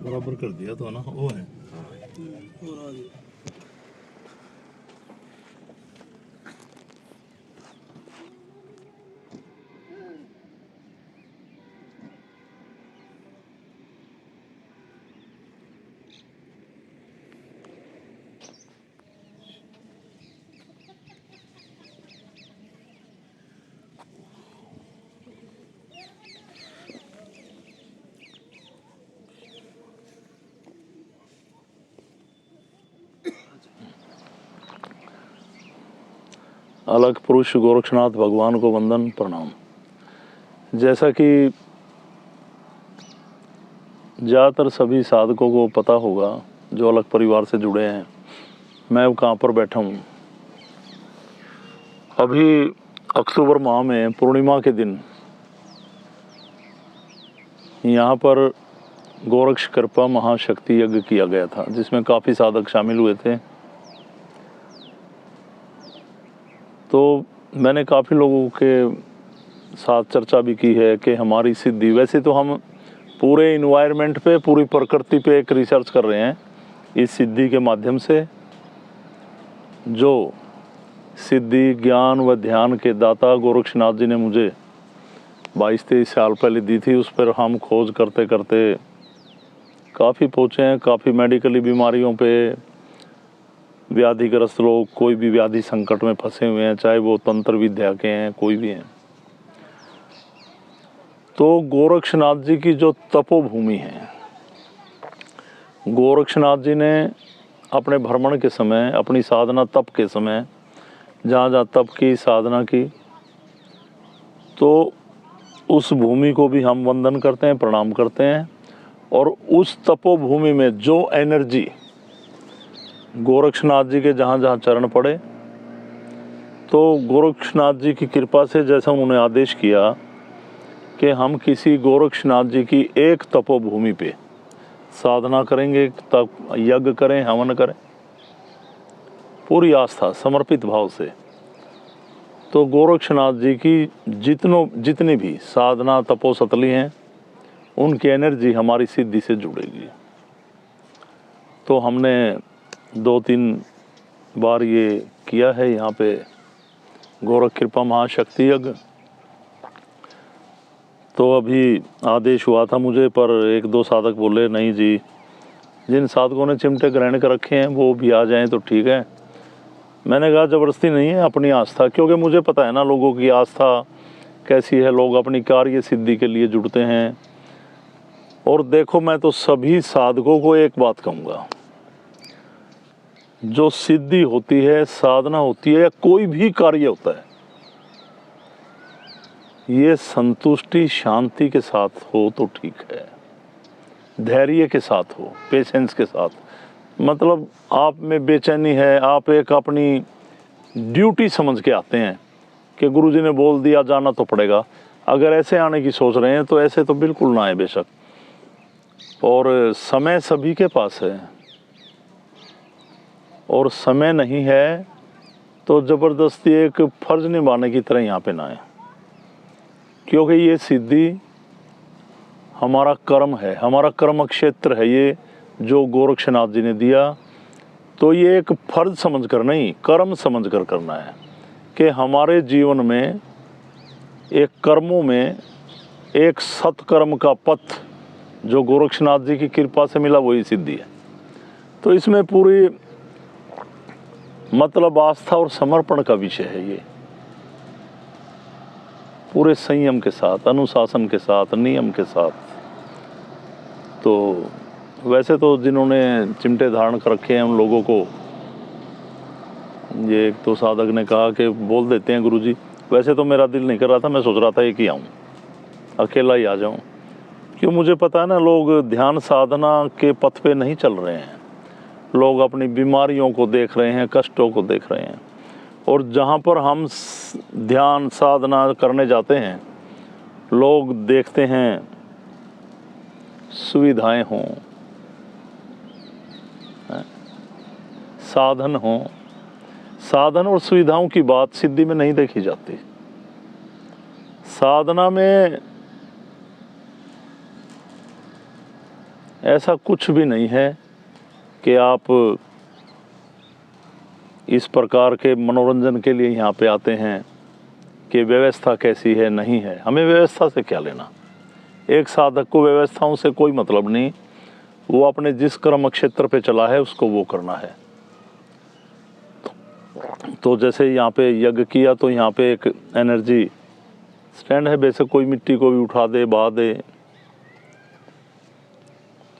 बराबर कर दिया तो ना वो है। अलग पुरुष गोरक्षनाथ भगवान को वंदन प्रणाम। जैसा कि ज़्यादातर सभी साधकों को पता होगा जो अलग परिवार से जुड़े हैं, मैं अब कहाँ पर बैठा हूँ। अभी अक्टूबर माह में पूर्णिमा के दिन यहाँ पर गोरक्ष कृपा महाशक्ति यज्ञ किया गया था, जिसमें काफ़ी साधक शामिल हुए थे। तो मैंने काफ़ी लोगों के साथ चर्चा भी की है कि हमारी सिद्धि, वैसे तो हम पूरे इन्वायरमेंट पे, पूरी प्रकृति पे एक रिसर्च कर रहे हैं इस सिद्धि के माध्यम से। जो सिद्धि ज्ञान व ध्यान के दाता गोरक्षनाथ जी ने मुझे 22-23 साल पहले दी थी, उस पर हम खोज करते करते काफ़ी पहुँचे हैं। काफ़ी मेडिकली बीमारियों पे व्याधिग्रस्त लोग, कोई भी व्याधि संकट में फंसे हुए हैं, चाहे वो तंत्र विद्या के हैं, कोई भी हैं। तो गोरक्षनाथ जी की जो तपोभूमि है, गोरक्षनाथ जी ने अपने भ्रमण के समय, अपनी साधना तप के समय जहाँ जहाँ तप की, साधना की, तो उस भूमि को भी हम वंदन करते हैं, प्रणाम करते हैं। और उस तपोभूमि में जो एनर्जी गोरक्षनाथ जी के जहाँ जहाँ चरण पड़े, तो गोरक्षनाथ जी की कृपा से जैसा उन्होंने आदेश किया कि हम किसी गोरक्षनाथ जी की एक तपोभूमि पे साधना करेंगे, तप यज्ञ करें, हवन करें, पूरी आस्था समर्पित भाव से। तो गोरक्षनाथ जी की जितनी भी साधना तपोसतली हैं, उनकी एनर्जी हमारी सिद्धि से जुड़ेगी। तो हमने 2-3 बार ये किया है यहाँ पे गोरख कृपा महाशक्ति यज्ञ। तो अभी आदेश हुआ था मुझे, पर 1-2 साधक बोले नहीं जी, जिन साधकों ने चिमटे ग्रहण कर रखे हैं वो भी आ जाएं तो ठीक है। मैंने कहा ज़बरदस्ती नहीं है, अपनी आस्था, क्योंकि मुझे पता है ना लोगों की आस्था कैसी है, लोग अपनी कार्य सिद्धि के लिए जुड़ते हैं। और देखो, मैं तो सभी साधकों को एक बात कहूँगा, जो सिद्धि होती है, साधना होती है, या कोई भी कार्य होता है, ये संतुष्टि शांति के साथ हो तो ठीक है, धैर्य के साथ हो, पेशेंस के साथ। मतलब आप में बेचैनी है, आप एक अपनी ड्यूटी समझ के आते हैं कि गुरुजी ने बोल दिया जाना तो पड़ेगा। अगर ऐसे आने की सोच रहे हैं तो ऐसे तो बिल्कुल ना आए बेशक। और समय सभी के पास है, और समय नहीं है तो ज़बरदस्ती एक फर्ज निभाने की तरह यहाँ पे ना आए, क्योंकि ये सिद्धि हमारा कर्म है, हमारा कर्म क्षेत्र है ये जो गोरक्षनाथ जी ने दिया। तो ये एक फर्ज समझकर नहीं, कर्म समझकर करना है कि हमारे जीवन में एक कर्मों में एक सत्कर्म का पथ जो गोरक्षनाथ जी की कृपा से मिला, वही सिद्धि है। तो इसमें पूरी मतलब आस्था और समर्पण का विषय है ये, पूरे संयम के साथ, अनुशासन के साथ, नियम के साथ। तो वैसे तो जिन्होंने चिमटे धारण कर रखे हैं उन लोगों को ये 1-2 साधक ने कहा कि बोल देते हैं गुरुजी, वैसे तो मेरा दिल नहीं कर रहा था, मैं सोच रहा था एक ही आऊँ, अकेला ही आ जाऊँ। क्यों, मुझे पता है ना, लोग ध्यान साधना के पथ पे नहीं चल रहे हैं, लोग अपनी बीमारियों को देख रहे हैं, कष्टों को देख रहे हैं। और जहाँ पर हम ध्यान साधना करने जाते हैं, लोग देखते हैं सुविधाएं हों, साधन हों। साधन और सुविधाओं की बात सिद्धि में नहीं देखी जाती। साधना में ऐसा कुछ भी नहीं है कि आप इस प्रकार के मनोरंजन के लिए यहाँ पे आते हैं कि व्यवस्था कैसी है, नहीं है। हमें व्यवस्था से क्या लेना। एक साधक को व्यवस्थाओं से कोई मतलब नहीं, वो अपने जिस कर्म क्षेत्र पे चला है उसको वो करना है। तो जैसे यहाँ पे यज्ञ किया तो यहाँ पे एक एनर्जी स्टैंड है, वैसे कोई मिट्टी को भी उठा दे, बहा दे।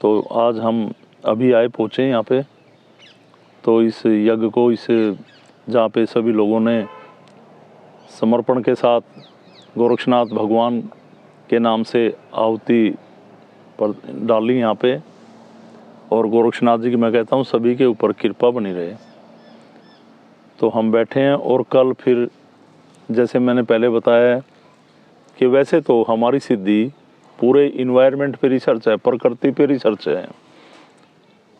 तो आज हम अभी आए पहुँचे यहाँ पे, तो इस यज्ञ को, इस जहाँ पे सभी लोगों ने समर्पण के साथ गोरक्षनाथ भगवान के नाम से आहुति पर डाली यहाँ पे, और गोरक्षनाथ जी की मैं कहता हूँ सभी के ऊपर कृपा बनी रहे। तो हम बैठे हैं, और कल फिर जैसे मैंने पहले बताया कि वैसे तो हमारी सिद्धि पूरे इन्वायरमेंट पे रिसर्च है, प्रकृति पे रिसर्च है,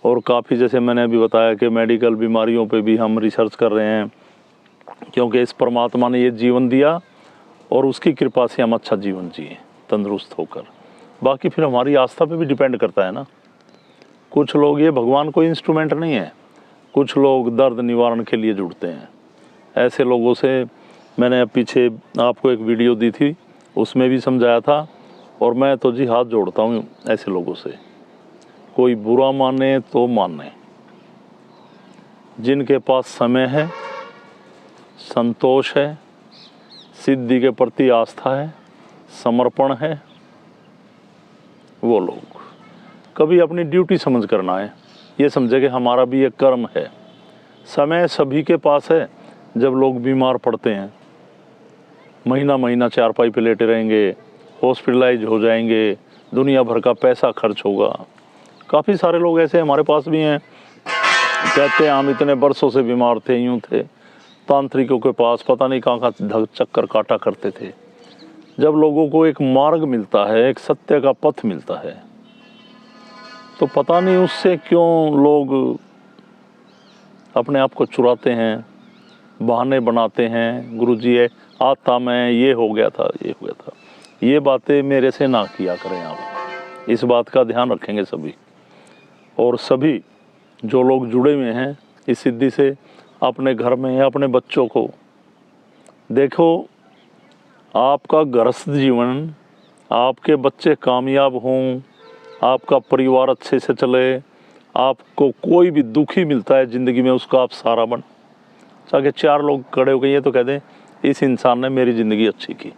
और काफ़ी जैसे मैंने अभी बताया कि मेडिकल बीमारियों पे भी हम रिसर्च कर रहे हैं, क्योंकि इस परमात्मा ने ये जीवन दिया और उसकी कृपा से हम अच्छा जीवन जिए तंदुरुस्त होकर। बाकी फिर हमारी आस्था पे भी डिपेंड करता है ना। कुछ लोग, ये भगवान कोई इंस्ट्रूमेंट नहीं है, कुछ लोग दर्द निवारण के लिए जुड़ते हैं। ऐसे लोगों से मैंने पीछे आपको एक वीडियो दी थी, उसमें भी समझाया था, और मैं तो जी हाथ जोड़ता हूँ ऐसे लोगों से। कोई बुरा माने तो माने, जिनके पास समय है, संतोष है, सिद्धि के प्रति आस्था है, समर्पण है, वो लोग कभी अपनी ड्यूटी समझ कर ना आए, ये समझे कि हमारा भी एक कर्म है। समय सभी के पास है। जब लोग बीमार पड़ते हैं, महीना महीना चारपाई पे लेटे रहेंगे, हॉस्पिटलाइज हो जाएंगे, दुनिया भर का पैसा खर्च होगा। काफ़ी सारे लोग ऐसे हमारे पास भी हैं, कहते हैं हम इतने बरसों से बीमार थे, यूँ थे, तांत्रिकों के पास पता नहीं कहाँ का चक्कर काटा करते थे। जब लोगों को एक मार्ग मिलता है, एक सत्य का पथ मिलता है, तो पता नहीं उससे क्यों लोग अपने आप को चुराते हैं, बहाने बनाते हैं। गुरुजी है आता, मैं ये हो गया था, ये हो गया था। ये बातें मेरे से ना किया करें आप, इस बात का ध्यान रखेंगे सभी। और सभी जो लोग जुड़े हुए हैं इस सिद्धि से, अपने घर में, अपने बच्चों को देखो, आपका गृहस्थ जीवन, आपके बच्चे कामयाब हों, आपका परिवार अच्छे से चले, आपको कोई भी दुखी मिलता है ज़िंदगी में, उसका आप सहारा बन, ताकि चार लोग खड़े हो गए ये तो कह दें इस इंसान ने मेरी ज़िंदगी अच्छी की।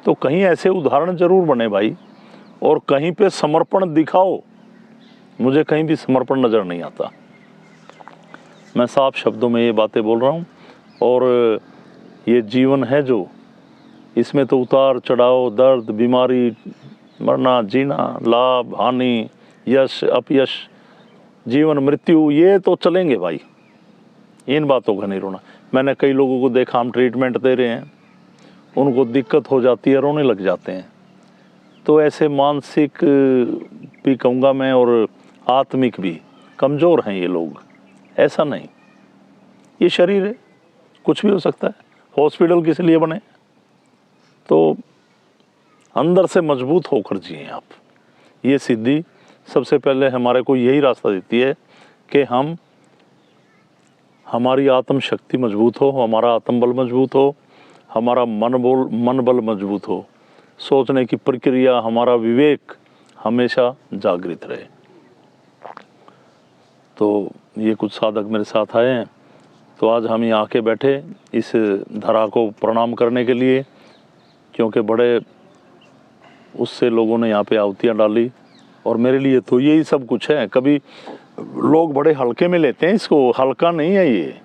तो कहीं ऐसे उदाहरण ज़रूर बने भाई, और कहीं पे समर्पण दिखाओ। मुझे कहीं भी समर्पण नज़र नहीं आता। मैं साफ शब्दों में ये बातें बोल रहा हूँ। और ये जीवन है जो, इसमें तो उतार चढ़ाव, दर्द, बीमारी, मरना, जीना, लाभ, हानि, यश, अपयश, जीवन, मृत्यु, ये तो चलेंगे भाई, इन बातों का नहीं रोना। मैंने कई लोगों को देखा, हम ट्रीटमेंट दे रहे हैं, उनको दिक्कत हो जाती है, रोने लग जाते हैं। तो ऐसे मानसिक भी कहूँगा मैं, और आत्मिक भी कमज़ोर हैं ये लोग। ऐसा नहीं, ये शरीर है, कुछ भी हो सकता है। हॉस्पिटल किस लिए बने? तो अंदर से मजबूत होकर जिए आप। ये सिद्धि सबसे पहले हमारे को यही रास्ता देती है कि हमारी आत्म शक्ति मजबूत हो, हमारा आत्मबल मजबूत हो, हमारा मन बल मजबूत हो, सोचने की प्रक्रिया, हमारा विवेक हमेशा जागृत रहे। तो ये कुछ साधक मेरे साथ आए हैं, तो आज हम यहाँ आके बैठे इस धरा को प्रणाम करने के लिए, क्योंकि बड़े उससे लोगों ने यहाँ पे आहुतियाँ डाली, और मेरे लिए तो यही सब कुछ है। कभी लोग बड़े हल्के में लेते हैं इसको, हल्का नहीं है ये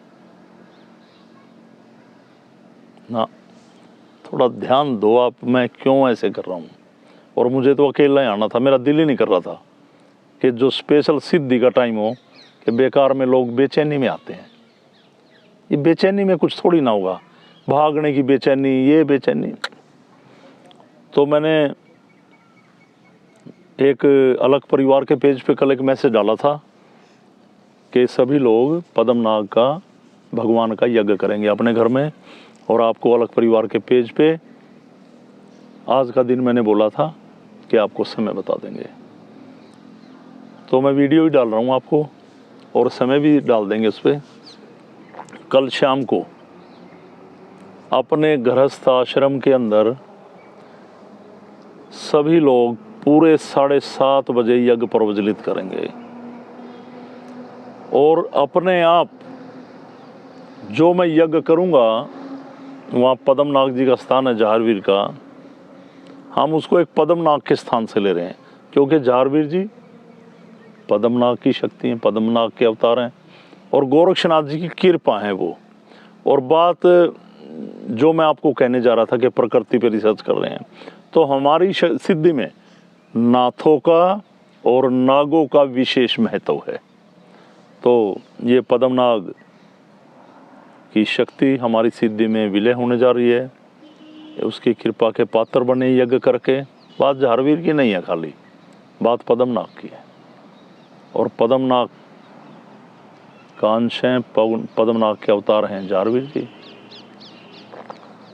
ना। थोड़ा ध्यान दो आप, मैं क्यों ऐसे कर रहा हूँ। और मुझे तो अकेला ही आना था, मेरा दिल ही नहीं कर रहा था कि जो स्पेशल सिद्धि का टाइम हो कि बेकार में लोग बेचैनी में आते हैं। ये बेचैनी में कुछ थोड़ी ना होगा, भागने की बेचैनी, ये बेचैनी। तो मैंने एक अलग परिवार के पेज पे कल एक मैसेज डाला था कि सभी लोग पद्मनाग का, भगवान का यज्ञ करेंगे अपने घर में, और आपको अलग परिवार के पेज पे आज का दिन मैंने बोला था कि आपको समय बता देंगे। तो मैं वीडियो ही डाल रहा हूँ आपको और समय भी डाल देंगे उस पर। कल शाम को अपने गृहस्थ आश्रम के अंदर सभी लोग पूरे 7:30 बजे यज्ञ प्रज्वलित करेंगे और अपने आप जो मैं यज्ञ करूँगा, वहाँ पद्मनाग जी का स्थान है जहारवीर का, हम उसको एक पद्मनाग के स्थान से ले रहे हैं क्योंकि जहारवीर जी पद्मनाग की शक्ति हैं, पद्मनाग के अवतार हैं और गोरक्षनाथ जी की कृपा है वो। और बात जो मैं आपको कहने जा रहा था कि प्रकृति पे रिसर्च कर रहे हैं, तो हमारी सिद्धि में नाथों का और नागों का विशेष महत्व है। तो ये पद्मनाग की शक्ति हमारी सिद्धि में विलय होने जा रही है। उसकी कृपा के पात्र बने यज्ञ करके। बात जहारवीर की नहीं है, खाली बात पद्मनाग की है और पद्मनाग का अंश हैं, पद्मनाग के अवतार हैं जहारवीर जी।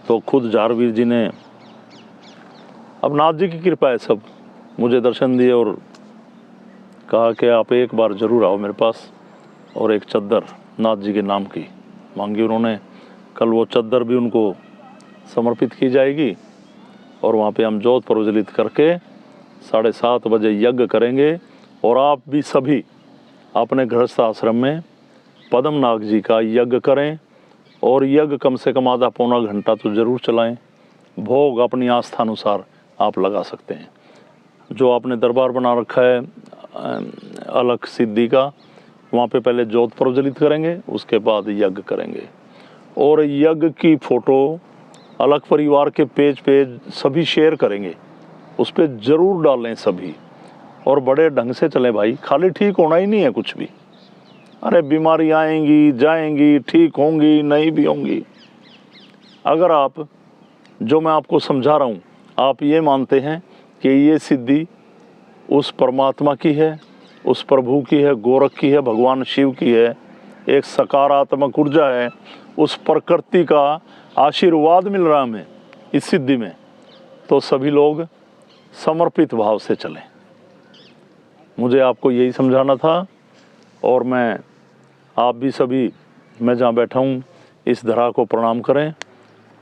तो खुद जहारवीर जी ने, अब नाथ जी की कृपा है, सब मुझे दर्शन दिए और कहा कि आप एक बार ज़रूर आओ मेरे पास, और एक चद्दर नाथ जी के नाम की मांगी उन्होंने। कल वो चद्दर भी उनको समर्पित की जाएगी और वहाँ पे हम जोत प्रज्वलित करके 7:30 बजे यज्ञ करेंगे। और आप भी सभी अपने गृहस्थ आश्रम में पद्मनाग जी का यज्ञ करें और यज्ञ कम से कम आधा पौना घंटा तो ज़रूर चलाएं। भोग अपनी आस्था अनुसार आप लगा सकते हैं। जो आपने दरबार बना रखा है अलग सिद्धि का, वहाँ पे पहले जोत प्रज्वलित करेंगे, उसके बाद यज्ञ करेंगे। और यज्ञ की फ़ोटो अलग परिवार के पेज सभी शेयर करेंगे, उस पर ज़रूर डालें सभी। और बड़े ढंग से चलें भाई, खाली ठीक होना ही नहीं है कुछ भी। अरे बीमारी आएंगी जाएंगी, ठीक होंगी नहीं भी होंगी। अगर आप, जो मैं आपको समझा रहा हूँ, आप ये मानते हैं कि ये सिद्धि उस परमात्मा की है, उस प्रभु की है, गोरख की है, भगवान शिव की है, एक सकारात्मक ऊर्जा है, उस प्रकृति का आशीर्वाद मिल रहा है हमें इस सिद्धि में, तो सभी लोग समर्पित भाव से चलें। मुझे आपको यही समझाना था। और मैं, आप भी सभी, मैं जहाँ बैठा हूँ इस धरा को प्रणाम करें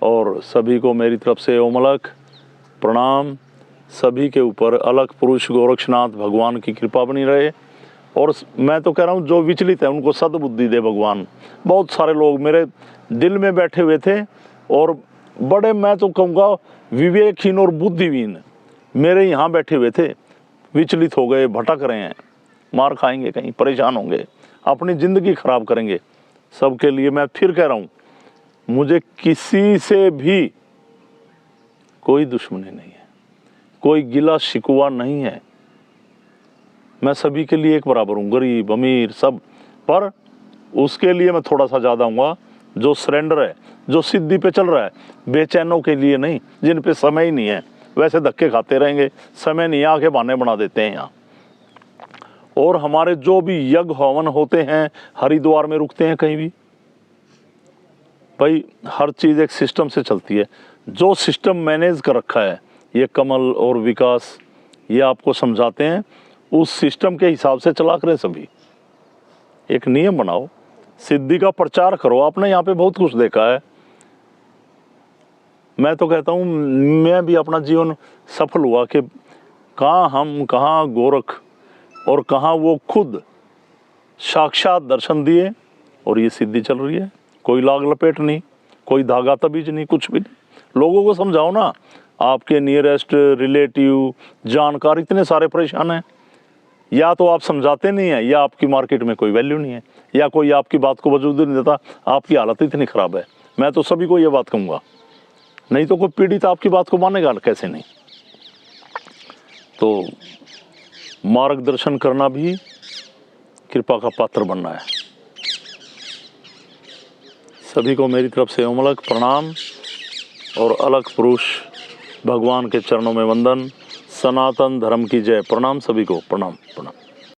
और सभी को मेरी तरफ से ओम अलख प्रणाम। सभी के ऊपर अलख पुरुष गोरक्षनाथ भगवान की कृपा बनी रहे। और मैं तो कह रहा हूँ जो विचलित है उनको सद्बुद्धि दे भगवान। बहुत सारे लोग मेरे दिल में बैठे हुए थे और बड़े, मैं तो कहूँगा विवेकहीन और बुद्धिहीन मेरे यहाँ बैठे हुए थे, विचलित हो गए, भटक रहे हैं, मार खाएंगे, कहीं परेशान होंगे, अपनी ज़िंदगी ख़राब करेंगे। सबके लिए मैं फिर कह रहा हूँ, मुझे किसी से भी कोई दुश्मनी नहीं है, कोई गिला शिकवा नहीं है। मैं सभी के लिए एक बराबर हूँ, गरीब अमीर सब। पर उसके लिए मैं थोड़ा सा ज़्यादा हूँगा जो सरेंडर है, जो सिद्धि पे चल रहा है, बेचैनों के लिए नहीं, जिन पे समय ही नहीं है, वैसे धक्के खाते रहेंगे, समय नहीं, आके बहाने बना देते हैं यहाँ। और हमारे जो भी यज्ञ हवन होते हैं हरिद्वार में रुकते हैं कहीं भी, भाई हर चीज़ एक सिस्टम से चलती है। जो सिस्टम मैनेज कर रखा है ये कमल और विकास, ये आपको समझाते हैं, उस सिस्टम के हिसाब से चला करें सभी। एक नियम बनाओ, सिद्धि का प्रचार करो। आपने यहाँ पे बहुत कुछ देखा है। मैं तो कहता हूँ मैं भी अपना जीवन सफल हुआ कि कहाँ हम, कहाँ गोरख और कहाँ वो खुद साक्षात दर्शन दिए और ये सिद्धि चल रही है। कोई लाग लपेट नहीं, कोई धागा तबीज नहीं, कुछ भी नहीं। लोगों को समझाओ ना, आपके नियरेस्ट रिलेटिव जानकार इतने सारे परेशान हैं। या तो आप समझाते नहीं हैं, या आपकी मार्केट में कोई वैल्यू नहीं है, या कोई आपकी बात को वजूद नहीं देता। आपकी हालत इतनी ख़राब है। मैं तो सभी को ये बात कहूँगा, नहीं तो कोई पीड़ित आपकी बात को मानेगा कैसे नहीं। तो मार्गदर्शन करना भी कृपा का पात्र बनना है। सभी को मेरी तरफ से ओम अलख प्रणाम और अलख पुरुष भगवान के चरणों में वंदन। सनातन धर्म की जय। प्रणाम सभी को, प्रणाम प्रणाम।